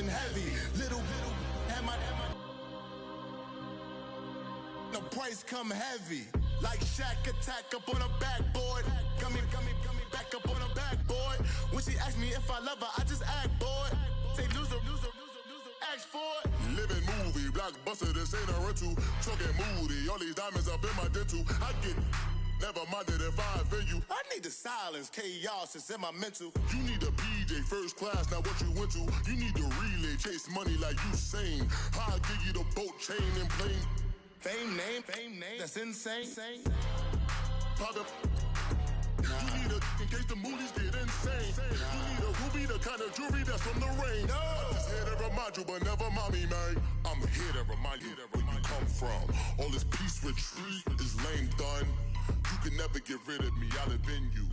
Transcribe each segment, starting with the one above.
getting heavy. Little, and my the price come heavy. Like Shaq attack up on a backboard. Gummy, back up on a backboard. When she asked me if I love her, I just act bored. Say loser, ask for it. Living movie, blockbuster, this ain't a rental. Talking moody, all these diamonds up in my dental. I get never minded if I offend you. I need the silence, chaos is in my mental. You need a PJ, first class, not what you went to. You need the relay, chase money like you sane. I'll give you the boat, chain, and plane. Fame name, that's insane. Pop up. You need a, in case the movies get insane. You need a ruby, the kind of jewelry that's from the rain. I'm just here to remind you, but never mommy, man. I'm here to remind you where you come from. All this peace retreat is lame done. You can never get rid of me, I live in you.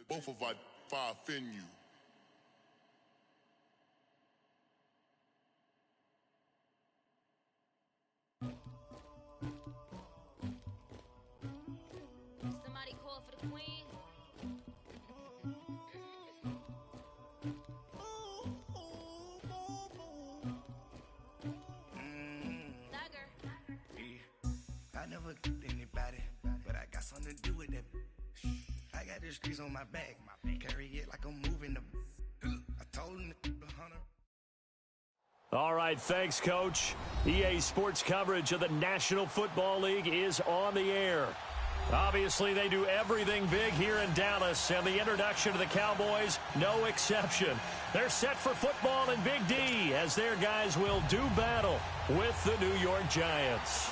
Both of our fire offend you. Somebody call for the queen. I never killed anybody, but I got something to do with that. I got the streets on my back, carry it like I'm moving the. I told him the hunter. All right, thanks, Coach. EA Sports coverage of the National Football League is on the air. Obviously, they do everything big here in Dallas, and the introduction to the Cowboys, no exception. They're set for football in Big D as their guys will do battle with the New York Giants.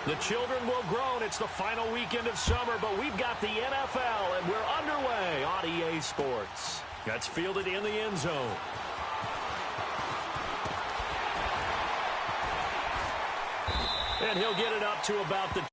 The children will groan. It's the final weekend of summer, but we've got the NFL, and we're underway on EA Sports. That's fielded in the end zone. And he'll get it up to about the...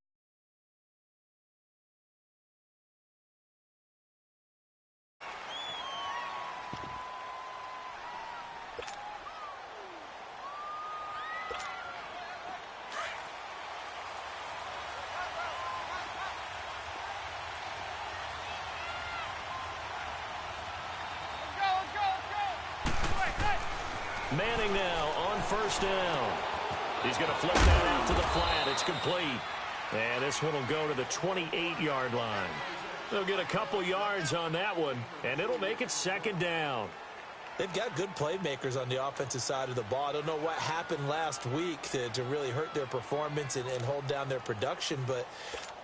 Manning now on first down. He's going to flip that out to the flat. It's complete. And this one will go to the 28-yard line. They'll get a couple yards on that one, and it'll make it second down. They've got good playmakers on the offensive side of the ball. I don't know what happened last week to really hurt their performance and hold down their production, but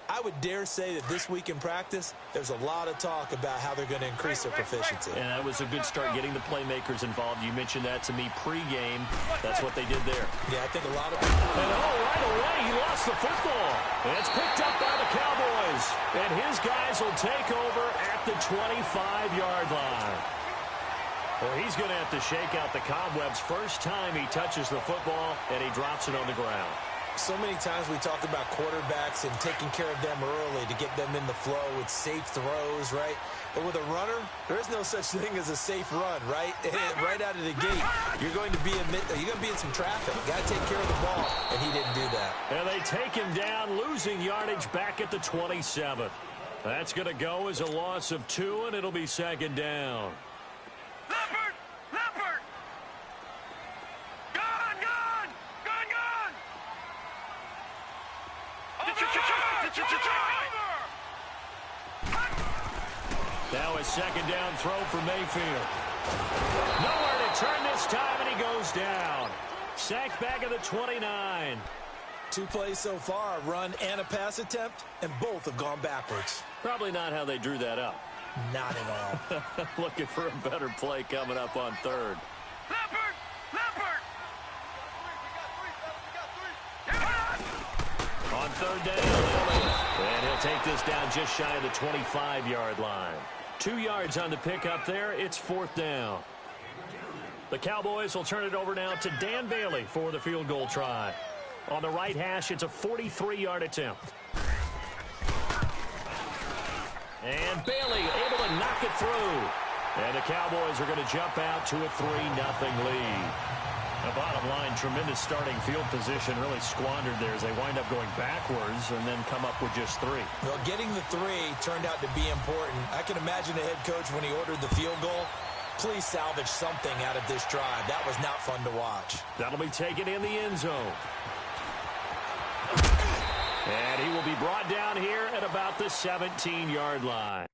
I would dare say that this week in practice, there's a lot of talk about how they're going to increase their proficiency. And that was a good start getting the playmakers involved. You mentioned that to me pregame. That's what they did there. Yeah, I think a lot of people. And right away, he lost the football. And it's picked up by the Cowboys. And his guys will take over at the 25-yard line. Well, he's going to have to shake out the cobwebs first time he touches the football, and he drops it on the ground. So many times we talk about quarterbacks and taking care of them early to get them in the flow with safe throws, right? But with a runner, there is no such thing as a safe run, right? Right out of the gate, you're going to be in some traffic. Got to take care of the ball, and he didn't do that. And they take him down, losing yardage back at the 27. That's going to go as a loss of 2, and it'll be second down. Leopard! Gone! Now a second down throw for Mayfield. Nowhere to turn this time, and he goes down. Sacked back at the 29. 2 plays so far, a run and a pass attempt, and both have gone backwards. Probably not how they drew that up. Not at all. Looking for a better play coming up on third. Leopard! On third down, and he'll take this down just shy of the 25-yard line. 2 yards on the pickup there. It's fourth down. The Cowboys will turn it over now to Dan Bailey for the field goal try. On the right hash, it's a 43-yard attempt. And Bailey able to knock it through. And the Cowboys are going to jump out to a 3-0 lead. The bottom line, tremendous starting field position, really squandered there as they wind up going backwards and then come up with just 3. Well, getting the 3 turned out to be important. I can imagine the head coach when he ordered the field goal. Please salvage something out of this drive. That was not fun to watch. That'll be taken in the end zone. And he will be brought down here at about the 17-yard line.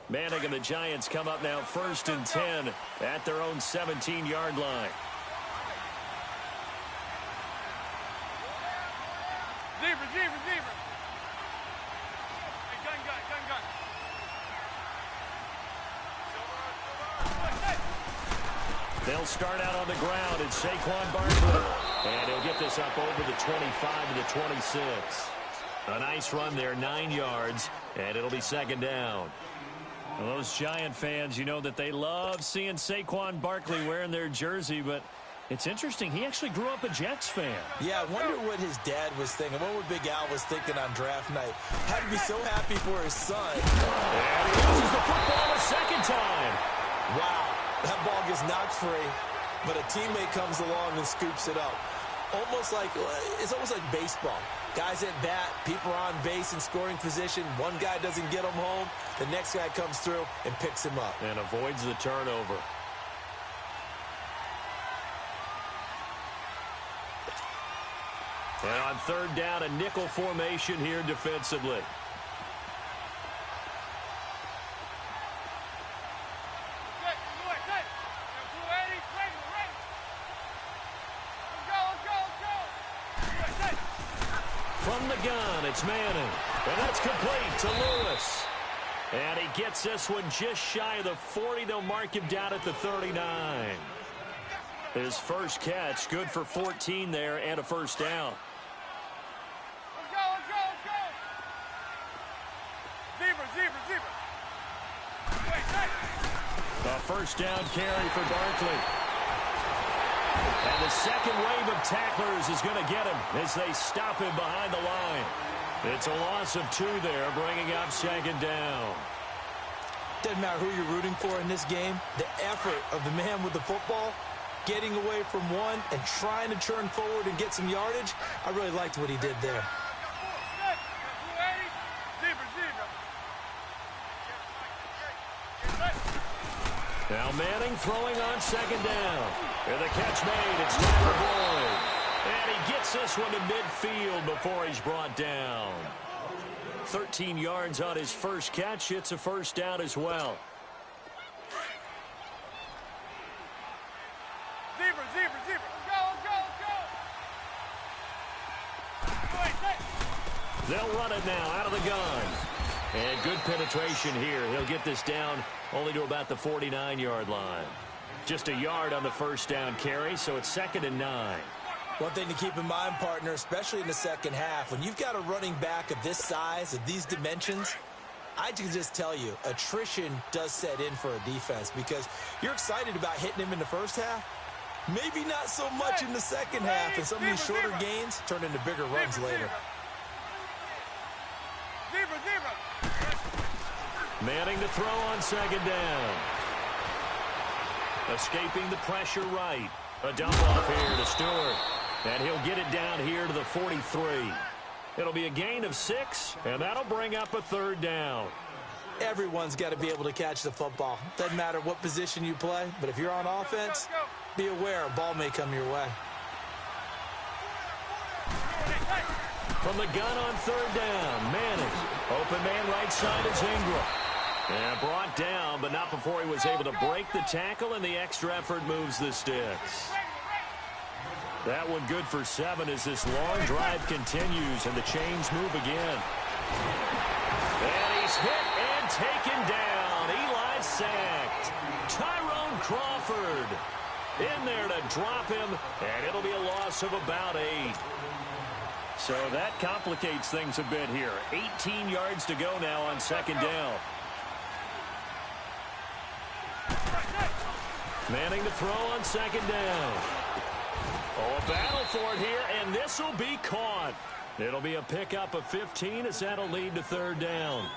Manning and the Giants come up now 1st and 10 at their own 17-yard line. Zebra. Hey, gun. They'll start out on the ground. It's Saquon Barkley. And he'll get this up over the 25 to the 26. A nice run there, 9 yards, and it'll be 2nd down. Well, those Giant fans, you know that they love seeing Saquon Barkley wearing their jersey, but it's interesting. He actually grew up a Jets fan. Yeah, I wonder what his dad was thinking. What would Big Al was thinking on draft night? Had to be so happy for his son. And he loses the football a 2nd time. Wow, that ball gets knocked free, but a teammate comes along and scoops it up. It's almost like baseball. Guys at bat, people are on base in scoring position. One guy doesn't get him home. The next guy comes through and picks him up. And avoids the turnover. And on 3rd down, a nickel formation here defensively. From the gun, it's Manning. And that's complete to Lewis. And he gets this one just shy of the 40. They'll mark him down at the 39. His first catch, good for 14 there and a 1st down. Let's go. Zebra. A 1st down carry for Barkley. And the second wave of tacklers is going to get him as they stop him behind the line. It's a loss of 2 there, bringing up 2nd down. Doesn't matter who you're rooting for in this game. The effort of the man with the football, getting away from one and trying to turn forward and get some yardage, I really liked what he did there. Now Manning throwing on 2nd down. And the catch made. It's Tyler Boyd. And he gets this one to midfield before he's brought down. 13 yards on his first catch. It's a 1st down as well. Zebra. Let's go. They'll run it now out of the gun. And good penetration here. He'll get this down only to about the 49-yard line. Just a yard on the 1st down carry, so it's 2nd and 9. One thing to keep in mind, partner, especially in the second half, when you've got a running back of this size, of these dimensions, I can just tell you, attrition does set in for a defense because you're excited about hitting him in the first half. Maybe not so much in the second half, and some of these shorter gains turn into bigger runs later. Manning to throw on 2nd down. Escaping the pressure right. A dump off here to Stewart. And he'll get it down here to the 43. It'll be a gain of 6, and that'll bring up a 3rd down. Everyone's got to be able to catch the football. Doesn't matter what position you play, but if you're on offense, be aware a ball may come your way. from the gun on third down. Manning. Open man right side is Ingram. And brought down, but not before he was able to break the tackle, and the extra effort moves the sticks. That one good for 7 as this long drive continues, and the chains move again. And he's hit and taken down. Eli sacked. Tyrone Crawford in there to drop him, and it'll be a loss of about 8. So that complicates things a bit here. 18 yards to go now on second down. Manning to throw on second down. Oh, a battle for it here, and this will be caught. It'll be a pickup of 15 as that'll lead to third down.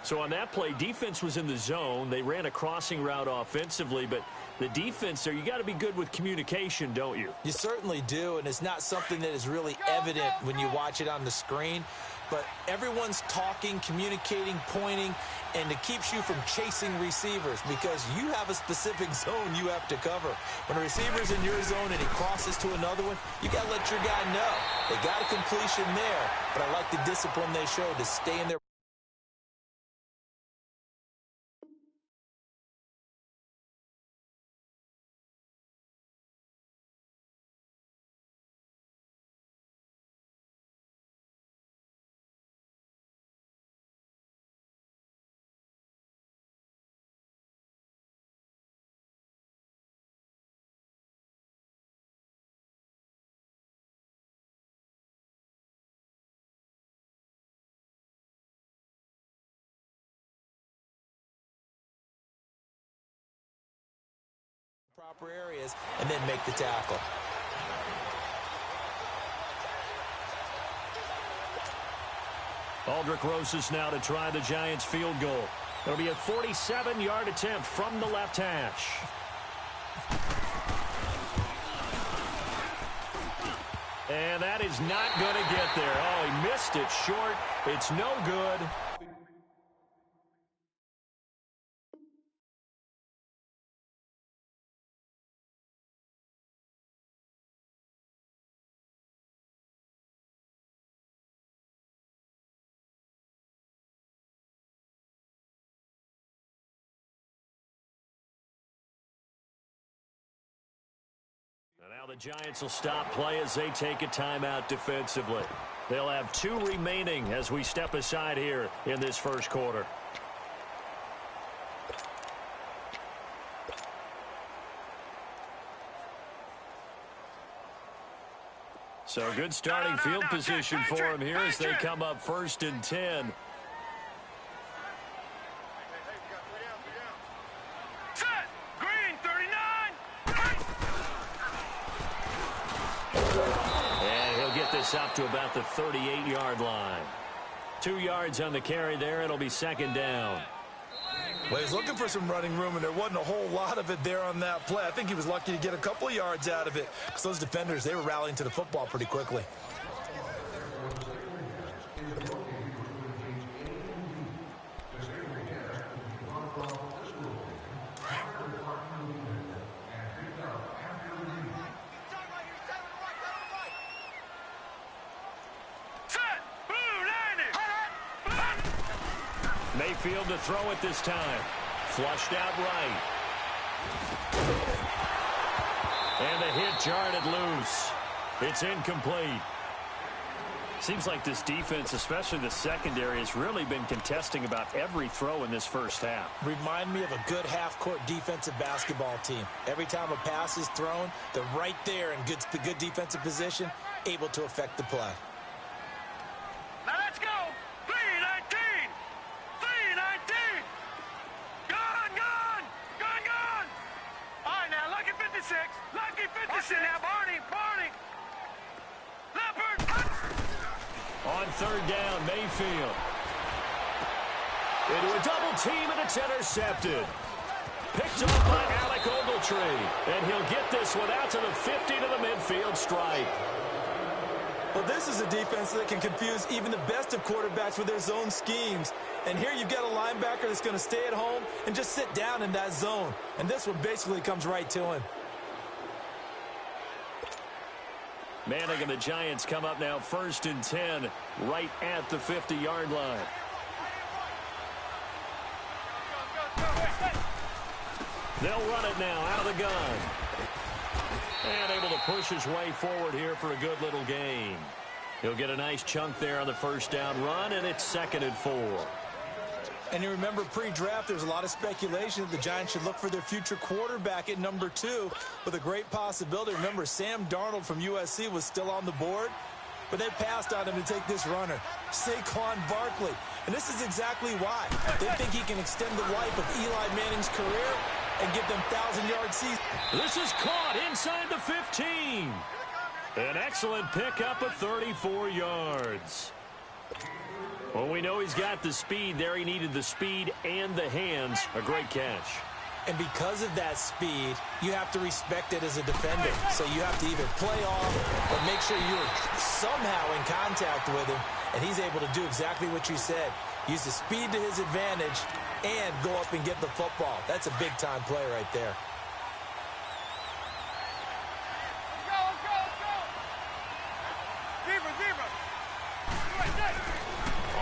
So on that play, defense was in the zone. They ran a crossing route offensively, but the defense there, you got to be good with communication, don't you? You certainly do, and it's not something that is really evident when you watch it on the screen. But everyone's talking, communicating, pointing, and it keeps you from chasing receivers because you have a specific zone you have to cover. When a receiver's in your zone and he crosses to another one, you got to let your guy know. They got a completion there, but I like the discipline they showed to stay in their proper areas and then make the tackle. Aldrick Rosas now to try the Giants field goal. It'll be a 47-yard attempt from the left hash. And that is not going to get there. Oh, he missed it short. It's no good. And now the Giants will stop play as they take a timeout defensively. They'll have 2 remaining as we step aside here in this first quarter. So good starting field position for him here as they come up 1st and 10. Up to about the 38-yard line. 2 yards on the carry there. It'll be second down. Well, he's looking for some running room, and there wasn't a whole lot of it there on that play. I think he was lucky to get a couple of yards out of it because those defenders, they were rallying to the football pretty quickly. Mayfield to throw it this time. Flushed out right. And the hit jarred it loose. It's incomplete. Seems like this defense, especially the secondary, has really been contesting about every throw in this first half. Remind me of a good half-court defensive basketball team. Every time a pass is thrown, they're right there in the good defensive position, able to affect the play. Now let's go. 3-19. 3-19. Gone. All right, now, lucky 56. Lucky 56. Now, Barney. Leopard. On third down, Mayfield. Into a double team, and it's intercepted. Picked up by Alec Ogletree. And he'll get this one out to the 50 to the midfield stripe. Well, this is a defense that can confuse even the best of quarterbacks with their zone schemes. And here you've got a linebacker that's going to stay at home and just sit down in that zone. And this one basically comes right to him. Manning and the Giants come up now 1st and 10 right at the 50-yard line. They'll run it now out of the gun. And able to push his way forward here for a good little gain. He'll get a nice chunk there on the first down run, and it's 2nd and 4. And you remember pre-draft, there's a lot of speculation that the Giants should look for their future quarterback at number 2 with a great possibility. Remember, Sam Darnold from USC was still on the board, but they passed on him to take this runner, Saquon Barkley. And this is exactly why. They think he can extend the life of Eli Manning's career and give them 1,000-yard seasons. This is caught inside the 15. An excellent pickup of 34 yards. Well, we know he's got the speed there. He needed the speed and the hands. A great catch. And because of that speed, you have to respect it as a defender. So you have to either play off or make sure you're somehow in contact with him. And he's able to do exactly what you said. Use the speed to his advantage and go up and get the football. That's a big-time play right there.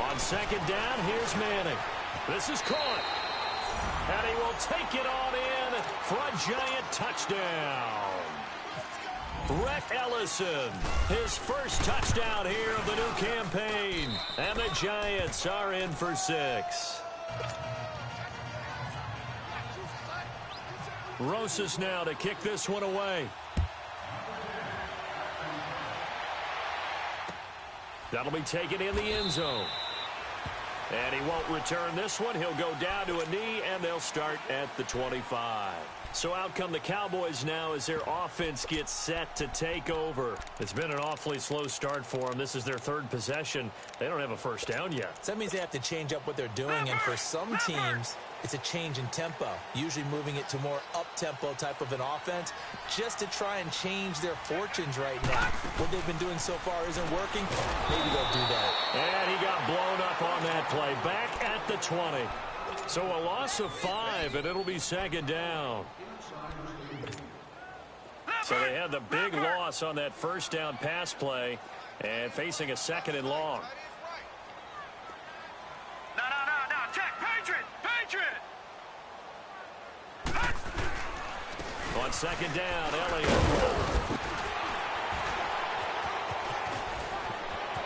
On 2nd down, here's Manning. This is caught. And he will take it on in for a Giant touchdown. Rhett Ellison, his first touchdown here of the new campaign. And the Giants are in for 6. Rosas now to kick this one away. That'll be taken in the end zone. And he won't return this one. He'll go down to a knee, and they'll start at the 25. So out come the Cowboys now as their offense gets set to take over. It's been an awfully slow start for them. This is their 3rd possession. They don't have a first down yet. So that means they have to change up what they're doing, and for some teams, it's a change in tempo, usually moving it to more up-tempo type of an offense just to try and change their fortunes right now. What they've been doing so far isn't working. Maybe they'll do that. And he got blown up on that play. Back at the 20. So a loss of 5, and it'll be 2nd down. So they had the big loss on that first down pass play and facing a 2nd and long. No. Check. Patriot. On 2nd down, Elliott.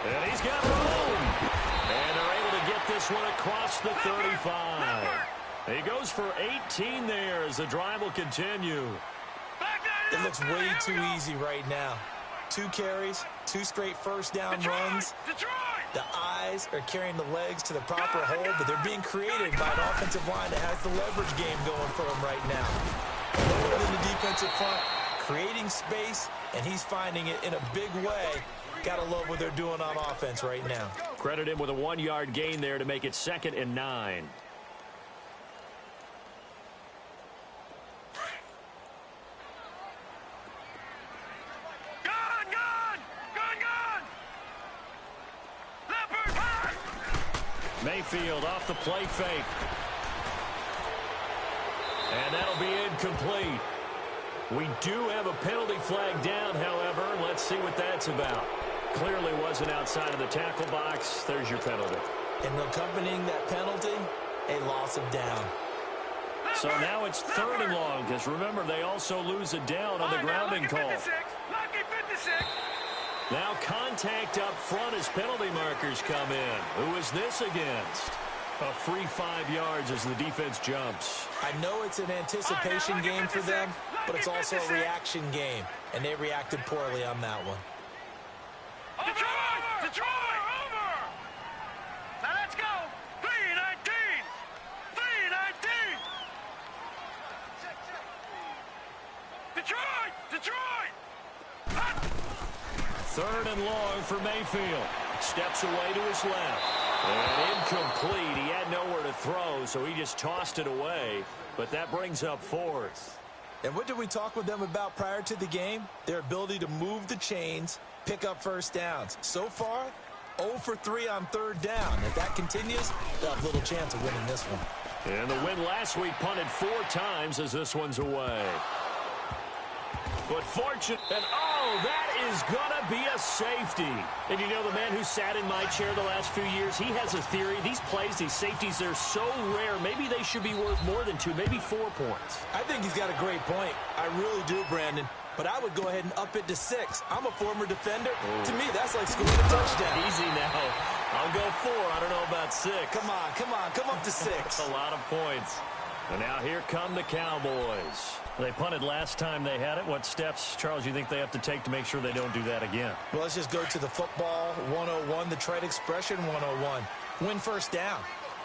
And he's got room. And they're able to get this one across the 35. He goes for 18 there as the drive will continue. It looks way too easy right now. 2 carries, 2 straight first down runs. The eyes are carrying the legs to the proper hold, but they're being created by an offensive line that has the leverage game going for them right now. Lower than the defensive front, creating space, and he's finding it in a big way. Gotta love what they're doing on offense right now. Credit him with a 1-yard gain there to make it 2nd and 9. Mayfield off the play fake. And that'll be incomplete. We do have a penalty flag down, however. Let's see what that's about. Clearly wasn't outside of the tackle box. There's your penalty. And accompanying that penalty, a loss of down. So now it's 3rd and long, because remember, they also lose a down on the grounding call. Now contact up front as penalty markers come in. Who is this against? A free 5 yards as the defense jumps. I know it's an anticipation game for them, but it's also a reaction game, and they reacted poorly on that one. Detroit! Over! Now let's go! 3-19! 3-19! Detroit! 3rd and long for Mayfield. Steps away to his left. And incomplete. He had nowhere to throw, so he just tossed it away. But that brings up 4th. And what did we talk with them about prior to the game? Their ability to move the chains, pick up first downs. So far, 0 for 3 on 3rd down. If that continues, they'll have little chance of winning this one. And the win last week punted 4 times as this one's away. But fortune, and that is going to be a safety. And you know, the man who sat in my chair the last few years, he has a theory. These plays, these safeties, they're so rare. Maybe they should be worth more than 2, maybe 4 points. I think he's got a great point. I really do, Brandon. But I would go ahead and up it to 6. I'm a former defender. To me, that's like scoring a touchdown. Easy now. I'll go 4. I don't know about 6. Come on. Come up to 6. That's a lot of points. And now here come the Cowboys. They punted last time they had it. What steps, Charles, you think they have to take to make sure they don't do that again? Well, let's just go to the football 101, the trade expression 101. Win first down.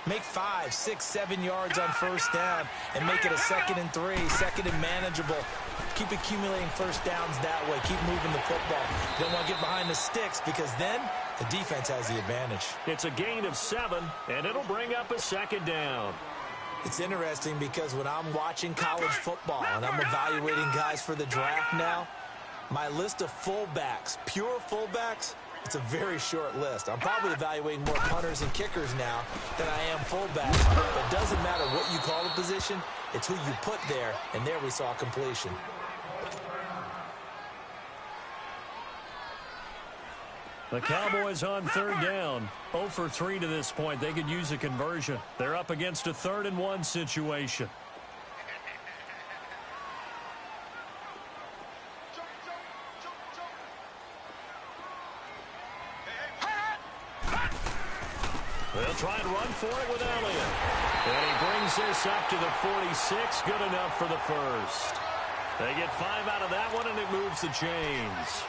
Make 5, 6, 7 yards on first down and make it a 2nd and 3, 2nd and manageable. Keep accumulating first downs that way. Keep moving the football. You don't want to get behind the sticks because then the defense has the advantage. It's a gain of 7, and it'll bring up a 2nd down. It's interesting because when I'm watching college football and I'm evaluating guys for the draft now, my list of fullbacks, pure fullbacks, it's a very short list. I'm probably evaluating more punters and kickers now than I am fullbacks. But it doesn't matter what you call the position. It's who you put there, and there we saw completion. The Cowboys on 3rd down. 0 for 3 to this point. They could use a conversion. They're up against a 3rd and 1 situation. They'll try and run for it with Elliott. And he brings this up to the 46. Good enough for the first. They get 5 out of that one, and it moves the chains.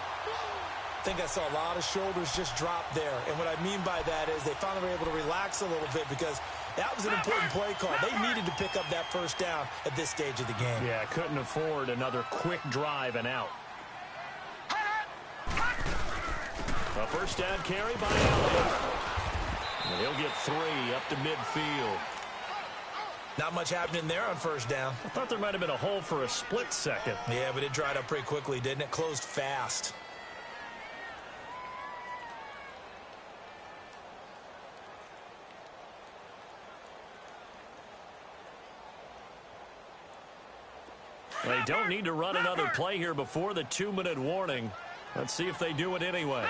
I think I saw a lot of shoulders just drop there. And what I mean by that is they finally were able to relax a little bit because that was an important play call. They needed to pick up that first down at this stage of the game. Yeah, couldn't afford another quick drive and out. A first down carry by Elliott. And he'll get 3 up to midfield. Not much happening there on first down. I thought there might have been a hole for a split second. Yeah, but it dried up pretty quickly, didn't it? Closed fast. They don't need to run another play here before the 2-minute warning. Let's see if they do it anyway.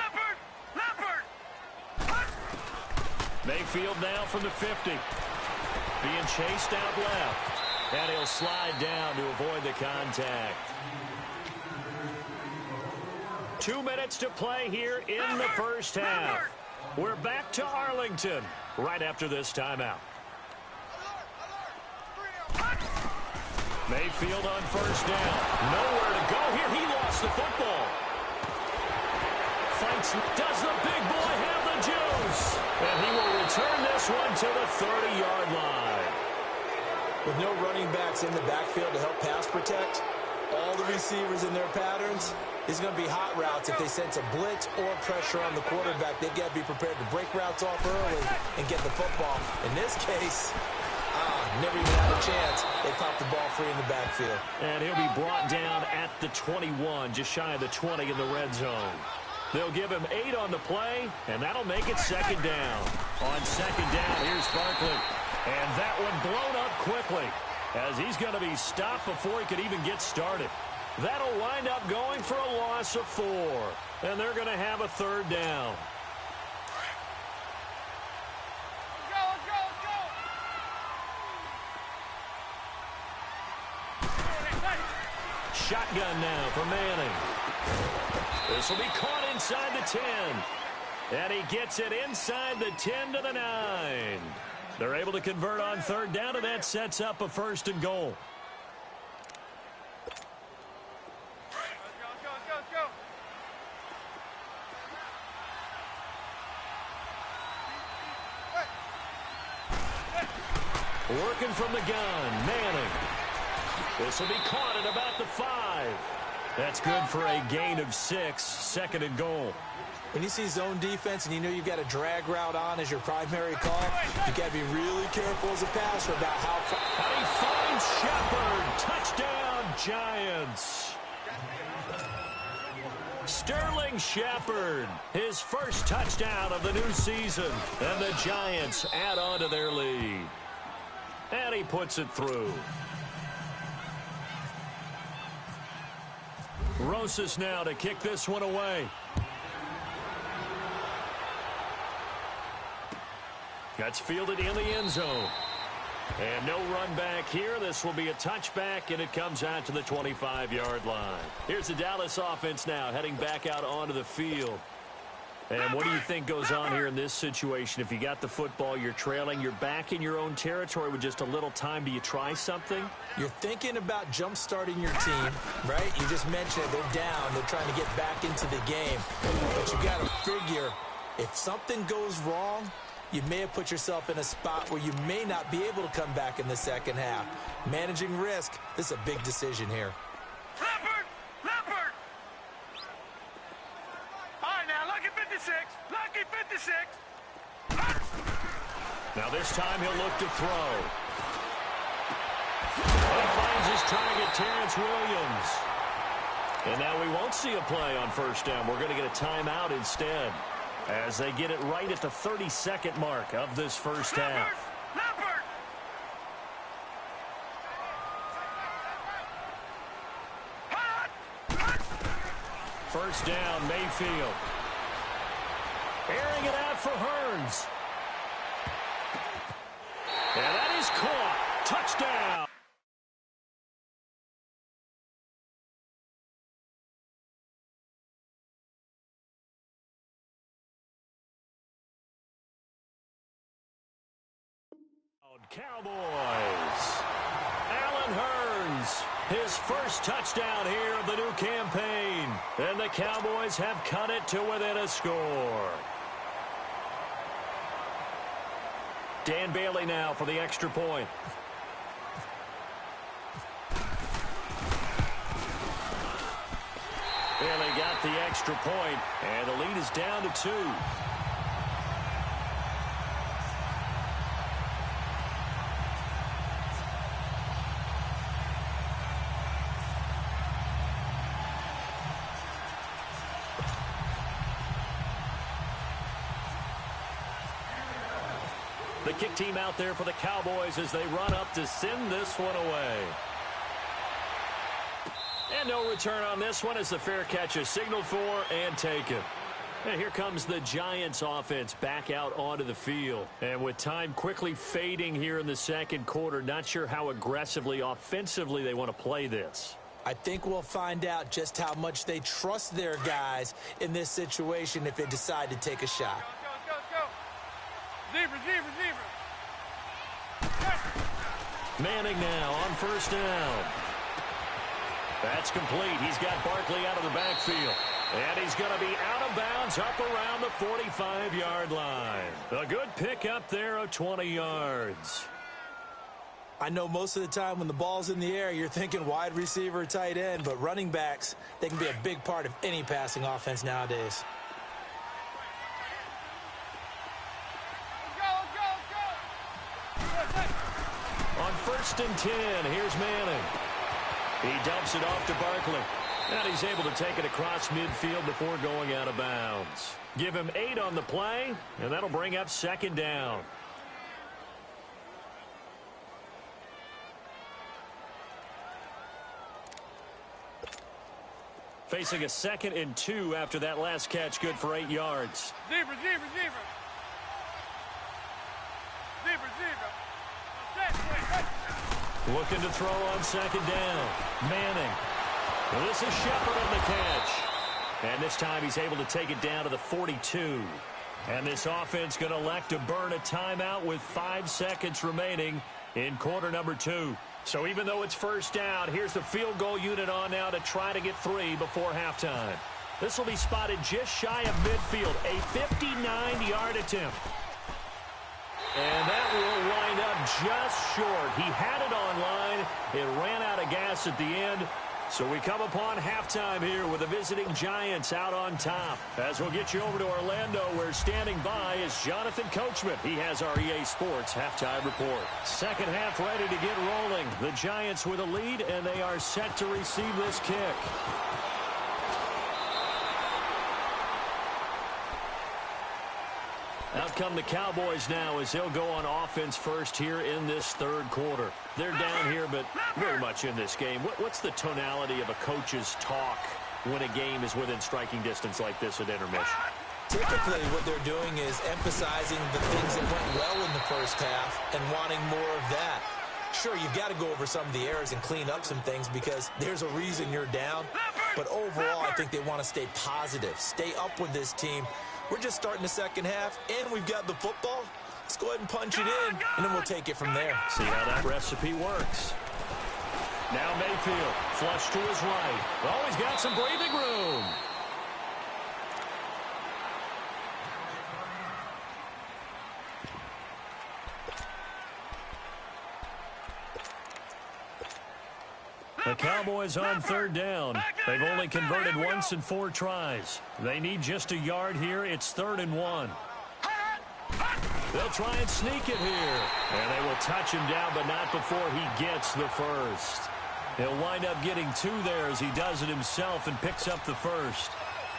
Mayfield now from the 50. Being chased out left. And he'll slide down to avoid the contact. 2 minutes to play here in the first half. We're back to Arlington right after this timeout. Mayfield on first down. Nowhere to go here. He lost the football. Fights. Does the big boy have the juice? And he will return this one to the 30-yard line. With no running backs in the backfield to help pass protect, all the receivers in their patterns, it's going to be hot routes if they sense a blitz or pressure on the quarterback. They've got to be prepared to break routes off early and get the football. In this case, never even had a chance. They popped the ball free in the backfield. And he'll be brought down at the 21, just shy of the 20 in the red zone. They'll give him 8 on the play, and that'll make it 2nd down. On 2nd down, here's Barkley. And that one blown up quickly as he's going to be stopped before he could even get started. That'll wind up going for a loss of 4. And they're going to have a 3rd down. Shotgun now for Manning. This will be caught inside the 10. And he gets it inside the 10 to the 9. They're able to convert on 3rd down, and that sets up a 1st and goal. Working from the gun, Manning. This will be caught at about the 5. That's good for a gain of 6, 2nd and goal. When you see zone defense and you know you've got a drag route on as your primary call, you've got to be really careful as a passer about how far. And he finds Shepard. Touchdown, Giants. Sterling Shepard, his first touchdown of the new season. And the Giants add on to their lead. And he puts it through. Rosas now to kick this one away. That's fielded in the end zone. And no run back here. This will be a touchback, and it comes out to the 25-yard line. Here's the Dallas offense now heading back out onto the field. And what do you think goes on here in this situation? If you got the football, you're trailing, you're back in your own territory with just a little time. Do you try something? You're thinking about jump-starting your team, right? You just mentioned it. They're down. They're trying to get back into the game. But you got to figure if something goes wrong, you may have put yourself in a spot where you may not be able to come back in the second half. Managing risk, this is a big decision here. Leopard! All right, now, lucky 56. Lucky 56. Now this time he'll look to throw. He finds his target, Terrence Williams. And now we won't see a play on first down. We're going to get a timeout instead, as they get it right at the 32nd mark of this first half. Leopard! First down, Mayfield. Airing it out for Hearns. And that is caught. Touchdown. Cowboys. Allen Hearns, his first touchdown here of the new campaign. And the Cowboys have cut it to within a score. Dan Bailey now for the extra point. Bailey got the extra point, and the lead is down to 2. The kick team out there for the Cowboys as they run up to send this one away. And no return on this one as the fair catch is signaled for and taken. And here comes the Giants offense back out onto the field. And with time quickly fading here in the second quarter, not sure how aggressively, offensively they want to play this. I think we'll find out just how much they trust their guys in this situation if they decide to take a shot. Go. Zebra. Manning now on first down. That's complete. He's got Barkley out of the backfield. And he's going to be out of bounds up around the 45-yard line. A good pickup there of 20 yards. I know most of the time when the ball's in the air, you're thinking wide receiver, tight end, but running backs, they can be a big part of any passing offense nowadays. On first and 10, here's Manning. He dumps it off to Barkley. And he's able to take it across midfield before going out of bounds. Give him 8 on the play, and that'll bring up second down. Facing a 2nd and 2 after that last catch, good for 8 yards. Zebra. Looking to throw on second down. Manning. Well, this is Shepard on the catch. And this time he's able to take it down to the 42. And this offense going to elect to burn a timeout with 5 seconds remaining in quarter number 2. So even though it's first down, here's the field goal unit on now to try to get 3 before halftime. This will be spotted just shy of midfield. A 59-yard attempt. And that will wind up just short. He had it on line. It ran out of gas at the end. So we come upon halftime here with the visiting Giants out on top. As we'll get you over to Orlando, where standing by is Jonathan Coachman. He has our EA Sports halftime report. Second half ready to get rolling. The Giants with a lead, and they are set to receive this kick. Out come the Cowboys now as they'll go on offense first here in this third quarter. They're down here, but very much in this game. What's the tonality of a coach's talk when a game is within striking distance like this at intermission? Typically, what they're doing is emphasizing the things that went well in the first half and wanting more of that. Sure, you've got to go over some of the errors and clean up some things because there's a reason you're down. But overall, I think they want to stay positive, stay up with this team. We're just starting the second half, and we've got the football. Let's go ahead and punch it in, and then we'll take it from there. See how that recipe works. Now Mayfield, flush to his right. Oh, he's got some breathing room. The Cowboys on third down. They've only converted once in 4 tries. They need just a yard here. It's 3rd and 1. They'll try and sneak it here. And they will touch him down, but not before he gets the first. He'll wind up getting 2 there as he does it himself and picks up the first.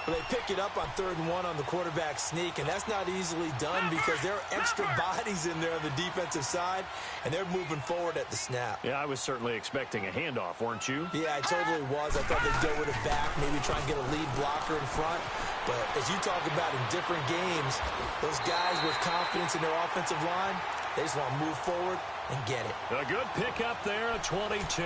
Well, they pick it up on 3rd and 1 on the quarterback sneak, and that's not easily done because there are extra bodies in there on the defensive side, and they're moving forward at the snap. Yeah, I was certainly expecting a handoff, weren't you? Yeah, I totally was. I thought they'd go with it back, maybe try and get a lead blocker in front. But as you talk about in different games, those guys with confidence in their offensive line, they just want to move forward and get it. A good pickup there at 22.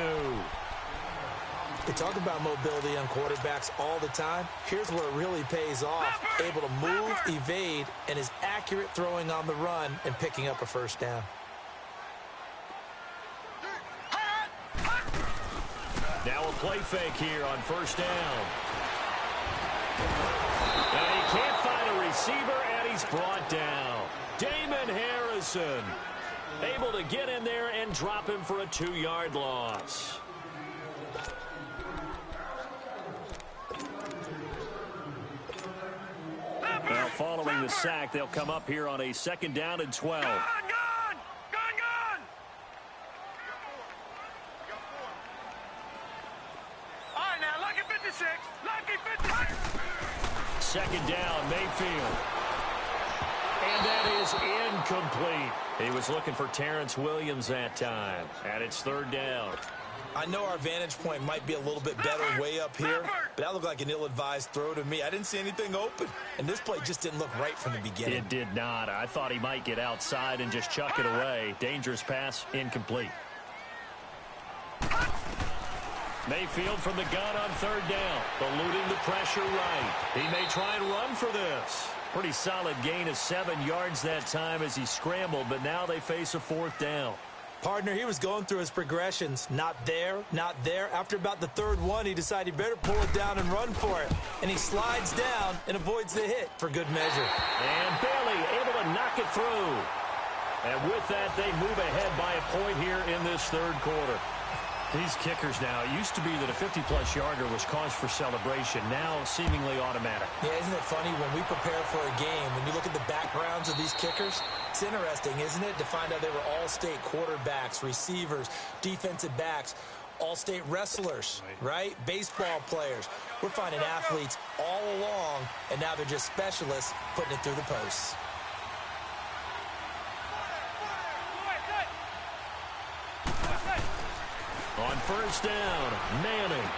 We talk about mobility on quarterbacks all the time. Here's where it really pays off. Able to move, evade, and is accurate throwing on the run and picking up a first down. Now a play fake here on first down. And he can't find a receiver, and he's brought down. Damon Harrison able to get in there and drop him for a 2-yard loss. Now, following the sack, they'll come up here on a 2nd down and 12. Gone! All right, now, lucky 56. Lucky 56. 2nd down, Mayfield. And that is incomplete. He was looking for Terrence Williams that time. And it's 3rd down. I know our vantage point might be a little bit better way up here, but that looked like an ill-advised throw to me. I didn't see anything open, and this play just didn't look right from the beginning. It did not. I thought he might get outside and just chuck it away. Dangerous pass, incomplete. Mayfield from the gun on 3rd down, eluding the pressure right. He may try and run for this. Pretty solid gain of 7 yards that time as he scrambled, but now they face a 4th down. Partner, he was going through his progressions. Not there, not there. After about the 3rd one, he decided he better pull it down and run for it. And he slides down and avoids the hit for good measure. And Bailey able to knock it through. And with that, they move ahead by a point here in this 3rd quarter. These kickers now, it used to be that a 50-plus yarder was cause for celebration. Now seemingly automatic. Yeah, isn't it funny when we prepare for a game, when you look at the backgrounds of these kickers, it's interesting, isn't it, to find out they were all-state quarterbacks, receivers, defensive backs, all-state wrestlers, right? Baseball players. We're finding athletes all along, and now they're just specialists putting it through the posts. On 1st down, Manning.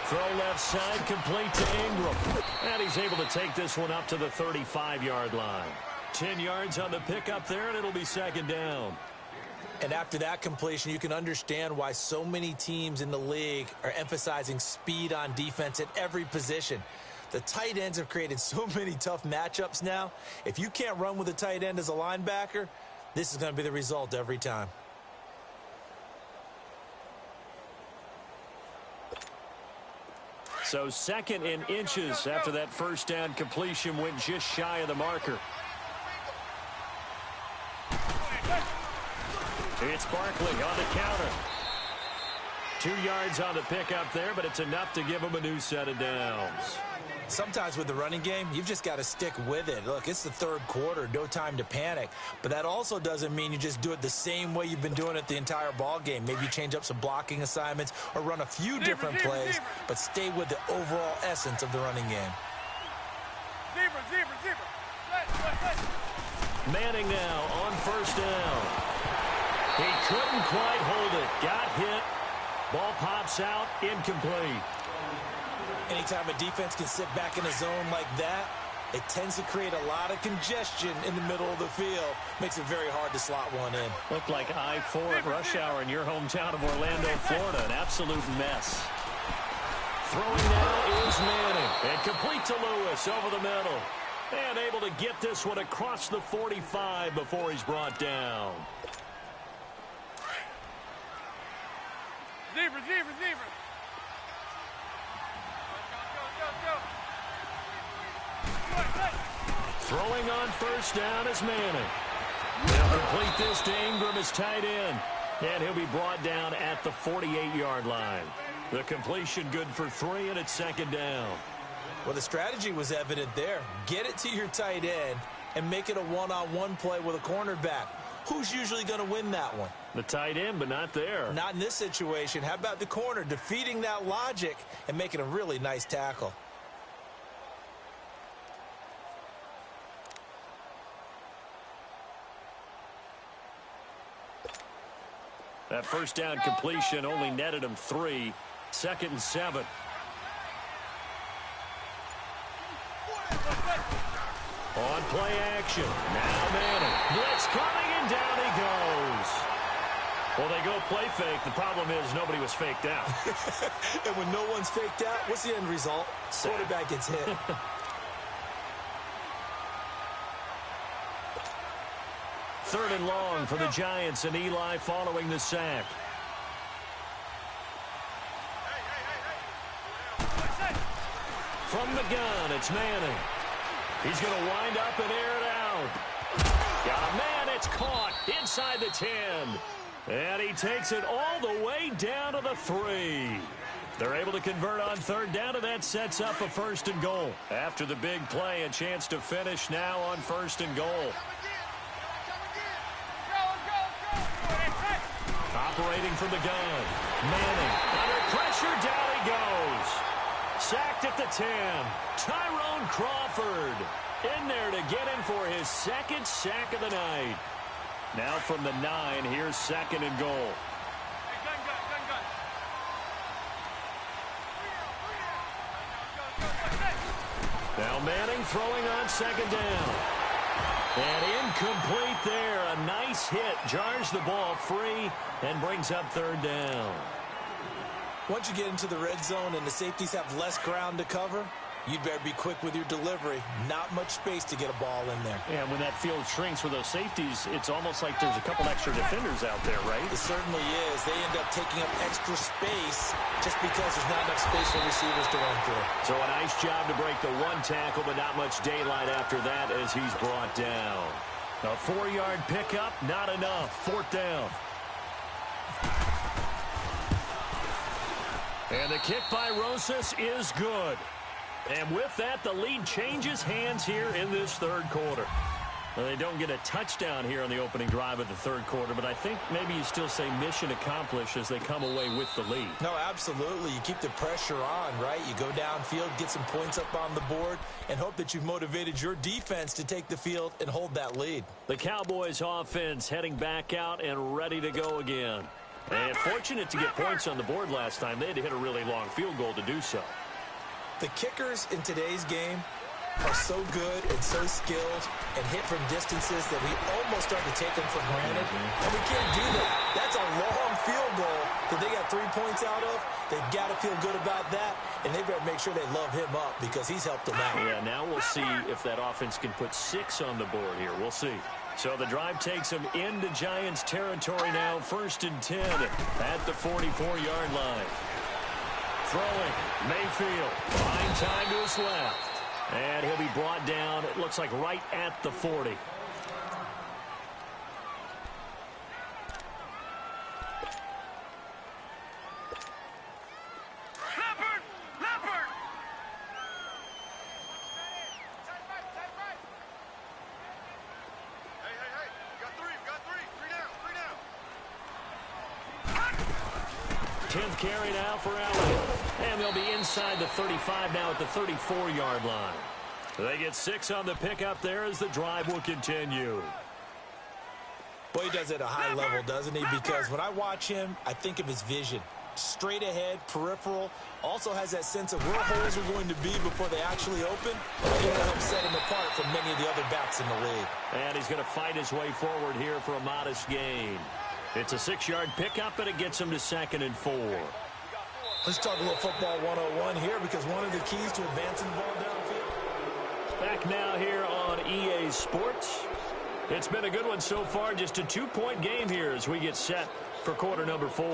Throw left side, complete to Ingram. And he's able to take this one up to the 35-yard line. 10 yards on the pickup there, and it'll be 2nd down. And after that completion, you can understand why so many teams in the league are emphasizing speed on defense at every position. The tight ends have created so many tough matchups now. If you can't run with a tight end as a linebacker, this is going to be the result every time. So 2nd and inches after that 1st down completion went just shy of the marker. It's Barkley on the counter. 2 yards on the pickup there, but it's enough to give him a new set of downs. Sometimes with the running game, you've just got to stick with it. Look, it's the 3rd quarter, no time to panic. But that also doesn't mean you just do it the same way you've been doing it the entire ball game. Maybe you change up some blocking assignments or run a few different plays, but stay with the overall essence of the running game. Manning now on 1st down. He couldn't quite hold it. Got hit. Ball pops out, incomplete. Anytime a defense can sit back in a zone like that, it tends to create a lot of congestion in the middle of the field. Makes it very hard to slot one in. Looked like I-4 at rush hour in your hometown of Orlando, Florida. An absolute mess. Throwing now is Manning. And complete to Lewis over the middle. And able to get this one across the 45 before he's brought down. Receiver. Throwing on first down is Manning. They'll complete this to Ingram as tight end. And he'll be brought down at the 48-yard line. The completion good for 3, and it's second down. Well, the strategy was evident there. Get it to your tight end and make it a one-on-one play with a cornerback. Who's usually going to win that one? The tight end, but not there. Not in this situation. How about the corner defeating that logic and making a really nice tackle? That first down completion only netted him 3. 2nd and 7. On play action. Now Manning. Blitz coming, and down he goes. Well, they go play fake. The problem is nobody was faked out. And when no one's faked out, what's the end result? Quarterback gets hit. Third and long for the Giants, and Eli following the sack. From the gun, it's Manning. He's going to wind up and air it out. Got a man, it's caught inside the 10. And he takes it all the way down to the 3. They're able to convert on third down, and that sets up a 1st and goal. After the big play, a chance to finish now on 1st and goal. Operating from the gun. Manning under pressure, down he goes. Sacked at the 10. Tyrone Crawford in there to get him for his 2nd sack of the night. Now from the 9, here's 2nd and goal. Now Manning throwing on 2nd down. And incomplete there. A nice hit. Jars the ball free and brings up 3rd down. Once you get into the red zone and the safeties have less ground to cover, you'd better be quick with your delivery. Not much space to get a ball in there. Yeah, when that field shrinks for those safeties, it's almost like there's a couple extra defenders out there, right? It certainly is. They end up taking up extra space just because there's not enough space for receivers to run through. So a nice job to break the 1 tackle, but not much daylight after that as he's brought down. A 4-yard pickup, not enough. 4th down. And the kick by Rosas is good. And with that, the lead changes hands here in this 3rd quarter. Well, they don't get a touchdown here on the opening drive of the 3rd quarter, but I think maybe you still say mission accomplished as they come away with the lead. No, absolutely. You keep the pressure on, right? You go downfield, get some points up on the board, and hope that you've motivated your defense to take the field and hold that lead. The Cowboys offense heading back out and ready to go again. And fortunate to get points on the board last time. They had to hit a really long field goal to do so. The kickers in today's game are so good and so skilled and hit from distances that we almost start to take them for granted. And we can't do that. That's a long field goal that they got 3 points out of. They've got to feel good about that, and they better make sure they love him up because he's helped them out. Yeah, now we'll see if that offense can put 6 on the board here. We'll see. So the drive takes them into Giants territory now. 1st and 10 at the 44-yard line. Throwing, Mayfield. Fine time to his left. And he'll be brought down, it looks like right at the 40. Leopard! Hey. We got three. Three down. 10th carry now for Allen. And they'll be inside the 35 now at the 34-yard line. They get 6 on the pickup there as the drive will continue. Boy, he does it at a high level, doesn't he? Because when I watch him, I think of his vision. straight ahead, peripheral. Also has that sense of where holes are going to be before they actually open. And I think that helps set him apart from many of the other backs in the league. And he's going to fight his way forward here for a modest gain. It's a 6-yard pickup, and it gets him to 2nd and 4. Let's talk a little football 101 here, because one of the keys to advancing the ball downfield. Back now here on EA Sports. It's been a good one so far. Just a 2-point game here as we get set for quarter number 4.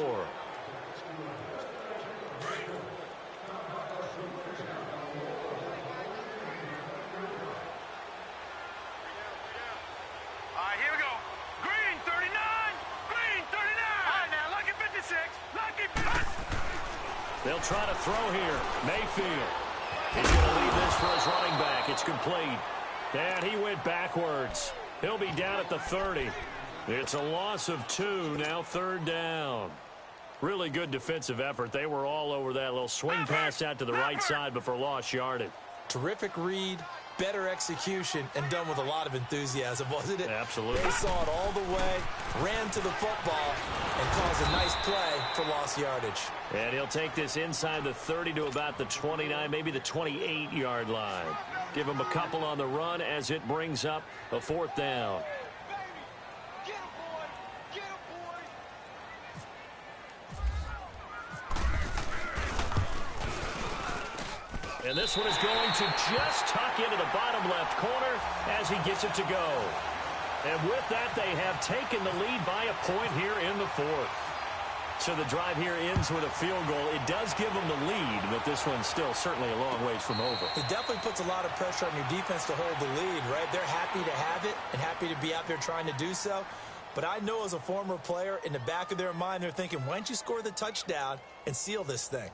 They'll try to throw here. Mayfield. He's going to leave this for his running back. It's complete. And he went backwards. He'll be down at the 30. It's a loss of 2. Now 3rd down. Really good defensive effort. They were all over that little swing pass out to the right side before lost yardage. Terrific read, better execution, and done with a lot of enthusiasm, wasn't it? Absolutely. They saw it all the way, ran to the football, and caused a nice play for lost yardage. And he'll take this inside the 30 to about the 29, maybe the 28-yard line. Give him a couple on the run as it brings up a 4th down. And this one is going to just tuck into the bottom left corner as he gets it to go. And with that, they have taken the lead by a point here in the 4th. So the drive here ends with a field goal. It does give them the lead, but this one's still certainly a long ways from over. It definitely puts a lot of pressure on your defense to hold the lead, right? They're happy to have it and happy to be out there trying to do so. But I know as a former player, in the back of their mind, they're thinking, why don't you score the touchdown and seal this thing?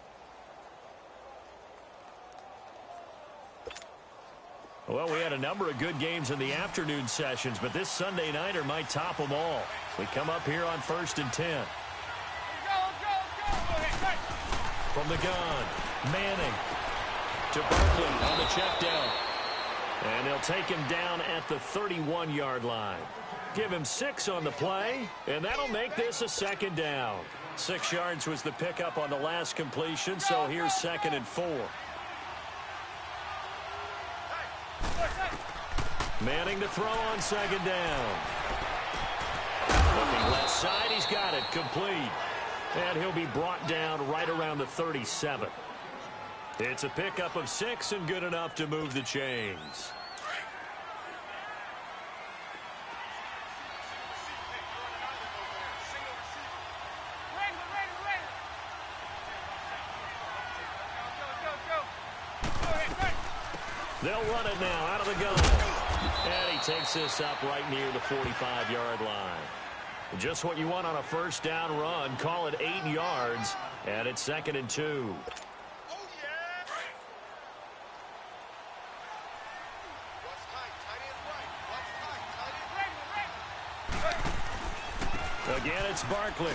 Well, we had a number of good games in the afternoon sessions, but this Sunday nighter might top them all. We come up here on 1st and 10. From the gun, Manning to Barkley on the check down. And they'll take him down at the 31-yard line. Give him 6 on the play, and that'll make this a 2nd down. 6 yards was the pickup on the last completion, so here's 2nd and 4. Manning to throw on 2nd down. Looking left side, he's got it, complete. And he'll be brought down right around the 37. It's a pickup of 6 and good enough to move the chains. They'll run it now out of the gun. And he takes this up right near the 45-yard line. Just what you want on a 1st down run. Call it 8 yards, and it's 2nd and 2. Again, it's Barkley.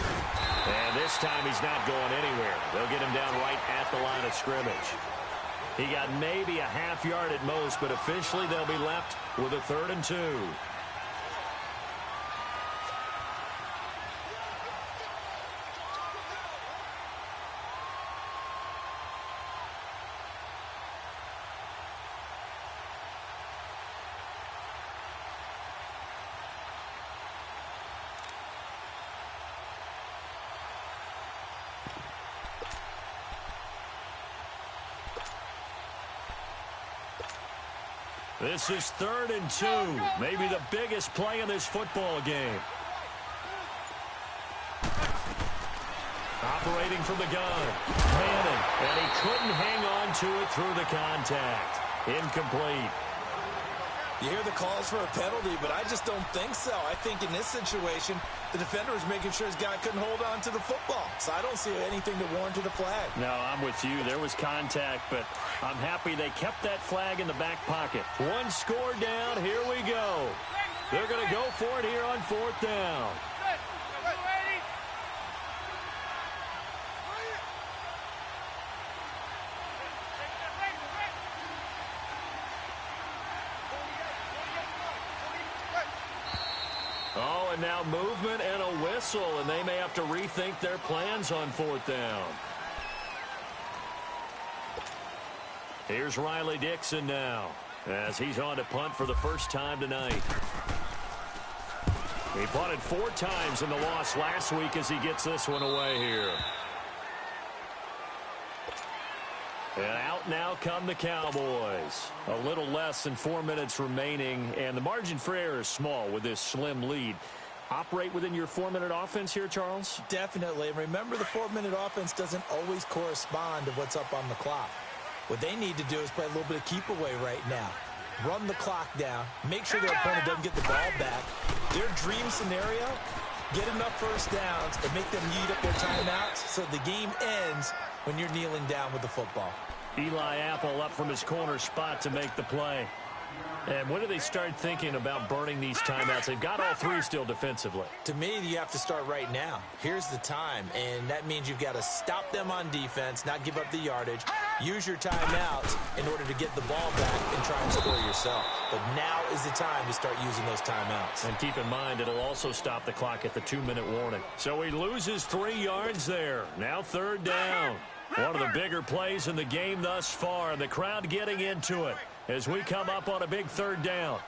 And this time he's not going anywhere. They'll get him down right at the line of scrimmage. He got maybe a half yard at most, but officially they'll be left with a 3rd and 2. This is 3rd and 2, maybe the biggest play in this football game. Operating from the gun, Manning, and he couldn't hang on to it through the contact. Incomplete. You hear the calls for a penalty, but I just don't think so. I think in this situation, the defender was making sure his guy couldn't hold on to the football. So I don't see anything to warrant a flag. No, I'm with you. There was contact, but I'm happy they kept that flag in the back pocket. 1 score down. Here we go. They're going to go for it here on 4th down. and now movement and a whistle, and they may have to rethink their plans on 4th down. Here's Riley Dixon now, as he's on to punt for the first time tonight. He punted 4 times in the loss last week as he gets this one away here. And out now come the Cowboys. A little less than 4 minutes remaining, and the margin for error is small with this slim lead. Operate within your 4-minute offense here, Charles? Definitely. And remember, the 4-minute offense doesn't always correspond to what's up on the clock. What they need to do is play a little bit of keep away right now. Run the clock down. Make sure their opponent doesn't get the ball back. Their dream scenario, get enough first downs and make them eat up their timeouts so the game ends when you're kneeling down with the football. Eli Apple up from his corner spot to make the play. And when do they start thinking about burning these timeouts? They've got all 3 still defensively. To me, you have to start right now. Here's the time, and that means you've got to stop them on defense, not give up the yardage, use your timeouts in order to get the ball back and try and score yourself. But now is the time to start using those timeouts. And keep in mind, it'll also stop the clock at the 2-minute warning. So he loses 3 yards there. Now 3rd down. One of the bigger plays in the game thus far, and the crowd getting into it as we come up on a big 3rd down.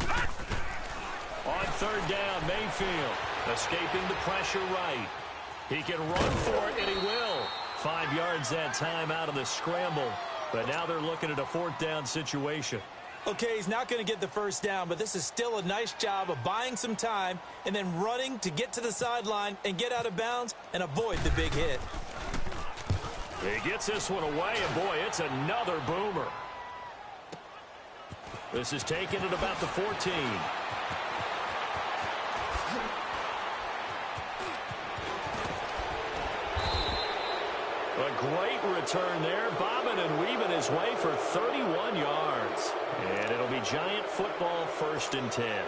On 3rd down, Mayfield escaping the pressure right. He can run for it, and he will. 5 yards that time out of the scramble, but now they're looking at a 4th down situation. Okay, he's not going to get the first down, but this is still a nice job of buying some time and then running to get to the sideline and get out of bounds and avoid the big hit. He gets this one away, and boy, it's another boomer. This is taken at about the 14. A great return there, bobbing and weaving his way for 31 yards. And it'll be Giant football 1st and 10.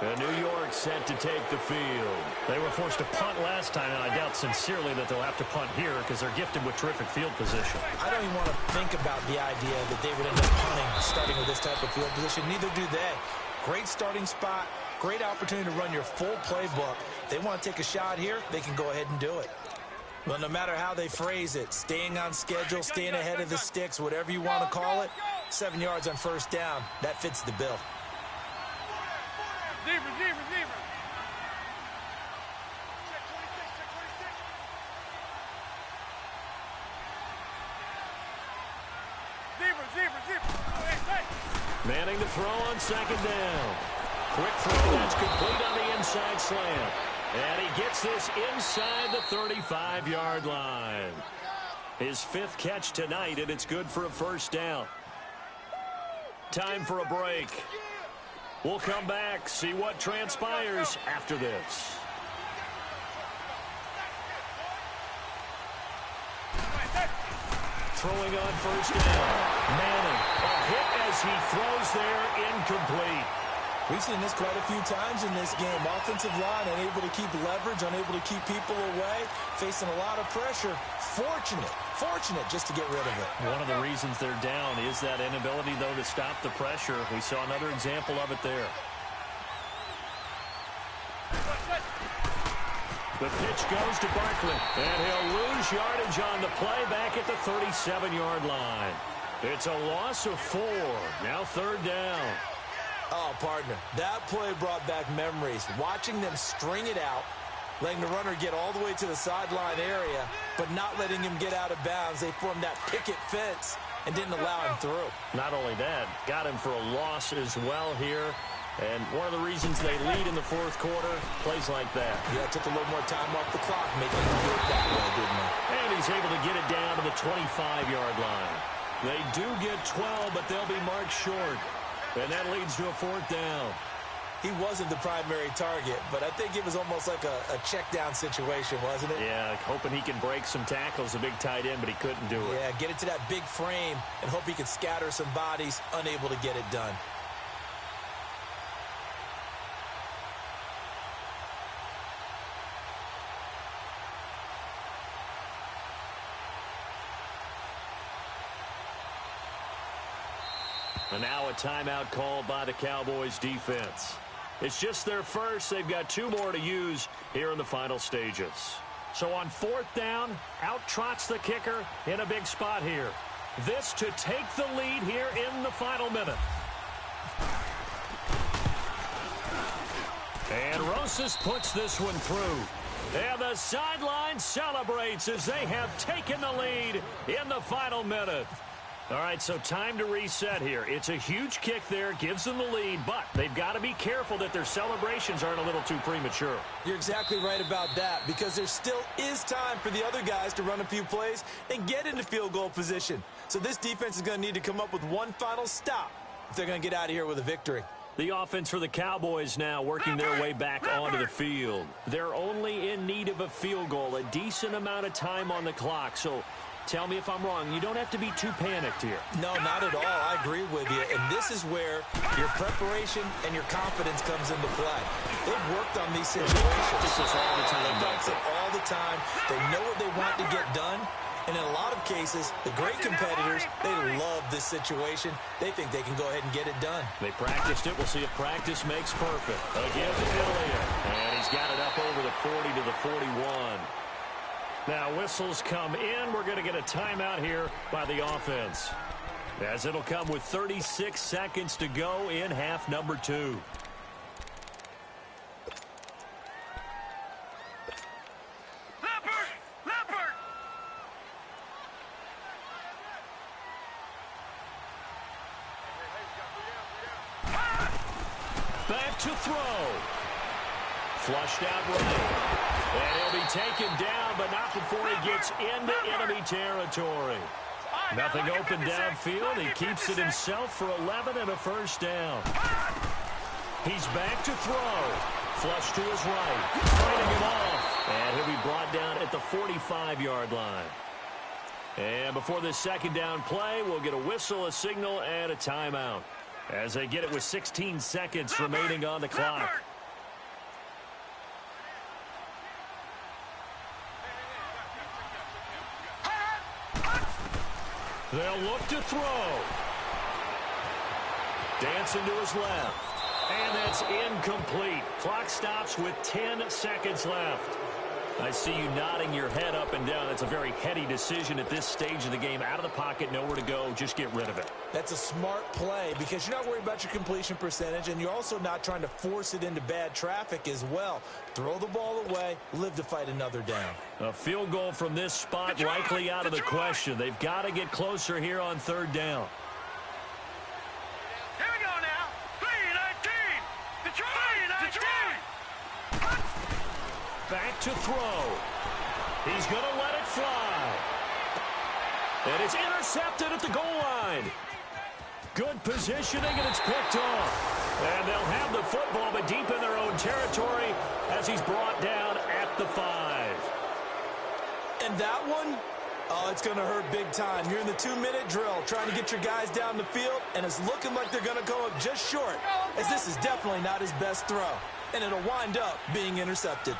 New York set to take the field. They were forced to punt last time, and I doubt sincerely that they'll have to punt here because they're gifted with terrific field position. I don't even want to think about the idea that they would end up punting starting with this type of field position. Neither do they. Great starting spot, great opportunity to run your full playbook. They want to take a shot here, they can go ahead and do it. Well, no matter how they phrase it, staying on schedule, staying ahead of the sticks, whatever you want to call it, 7 yards on 1st down, that fits the bill. Receiver. Manning to throw on 2nd down. Quick throw that's complete on the inside slant. And he gets this inside the 35-yard line. His 5th catch tonight, and it's good for a 1st down. Time for a break. We'll come back, see what transpires after this. Throwing on 1st down. Manning, a hit as he throws there, incomplete. We've seen this quite a few times in this game. Offensive line unable to keep leverage, unable to keep people away, facing a lot of pressure. Fortunate just to get rid of it. One of the reasons they're down is that inability, though, to stop the pressure. We saw another example of it there. The pitch goes to Barkley, and he'll lose yardage on the play back at the 37-yard line. It's a loss of 4. Now 3rd down. Oh, partner, that play brought back memories. Watching them string it out, letting the runner get all the way to the sideline area, but not letting him get out of bounds. They formed that picket fence and didn't allow him through. Not only that, got him for a loss as well here. And one of the reasons they lead in the 4th quarter, plays like that. Yeah, took a little more time off the clock, making him do it that way, didn't he? And he's able to get it down to the 25-yard line. They do get 12, but they'll be marked short. And that leads to a 4th down. He wasn't the primary target, but I think it was almost like a check-down situation, wasn't it? Yeah, hoping he can break some tackles, a big tight end, but he couldn't do it. Yeah, get it to that big frame and hope he could scatter some bodies, unable to get it done. And now a timeout called by the Cowboys defense. It's just their first. They've got 2 more to use here in the final stages. So on 4th down, out trots the kicker in a big spot here. This to take the lead here in the final minute. And Rosas puts this one through. And the sideline celebrates as they have taken the lead in the final minute. All right, so time to reset here. It's a huge kick there, gives them the lead, but they've got to be careful that their celebrations aren't a little too premature. You're exactly right about that, because there still is time for the other guys to run a few plays and get into field goal position. So this defense is going to need to come up with one final stop if they're going to get out of here with a victory. The offense for the Cowboys now working their way back onto the field. They're only in need of a field goal, a decent amount of time on the clock. So tell me if I'm wrong. You don't have to be too panicked here. No, not at all. I agree with you. And this is where your preparation and your confidence comes into play. They've worked on these situations. This is all the time. They've done it all the time. They know what they want to get done. And in a lot of cases, the great competitors, they love this situation. They think they can go ahead and get it done. They practiced it. We'll see if practice makes perfect. Against Elliott. And he's got it up over the 40 to the 41. Now whistles come in. We're going to get a timeout here by the offense, as it'll come with 36 seconds to go in half number 2. Back to throw. Flushed out right. And he'll be taken down, but not before he gets into enemy territory. Nothing open downfield. He keeps it himself for 11 and a first down. He's back to throw. Flush to his right. Fighting him off. And he'll be brought down at the 45-yard line. And before this second down play, we'll get a whistle, a signal, and a timeout, as they get it with 16 seconds remaining on the clock. They'll look to throw. Dancing to his left. And that's incomplete. Clock stops with 10 seconds left. I see you nodding your head up and down. That's a very heady decision at this stage of the game. Out of the pocket, nowhere to go. Just get rid of it. That's a smart play, because you're not worried about your completion percentage, and you're also not trying to force it into bad traffic as well. Throw the ball away, live to fight another down. A field goal from this spot likely out of the question. They've got to get closer here on 3rd down. Here we go now. 3-19. Detroit. Back to throw. He's going to let it fly. And it's intercepted at the goal line. Good positioning, and it's picked off. And they'll have the football, but deep in their own territory as he's brought down at the 5. And that one, oh, it's going to hurt big time. You're in the 2-minute drill trying to get your guys down the field, and it's looking like they're going to go up just short, as this is definitely not his best throw. And it'll wind up being intercepted.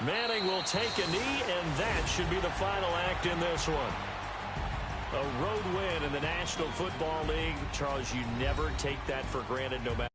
Manning will take a knee, and that should be the final act in this one. A road win in the National Football League. Charles, you never take that for granted, no matter.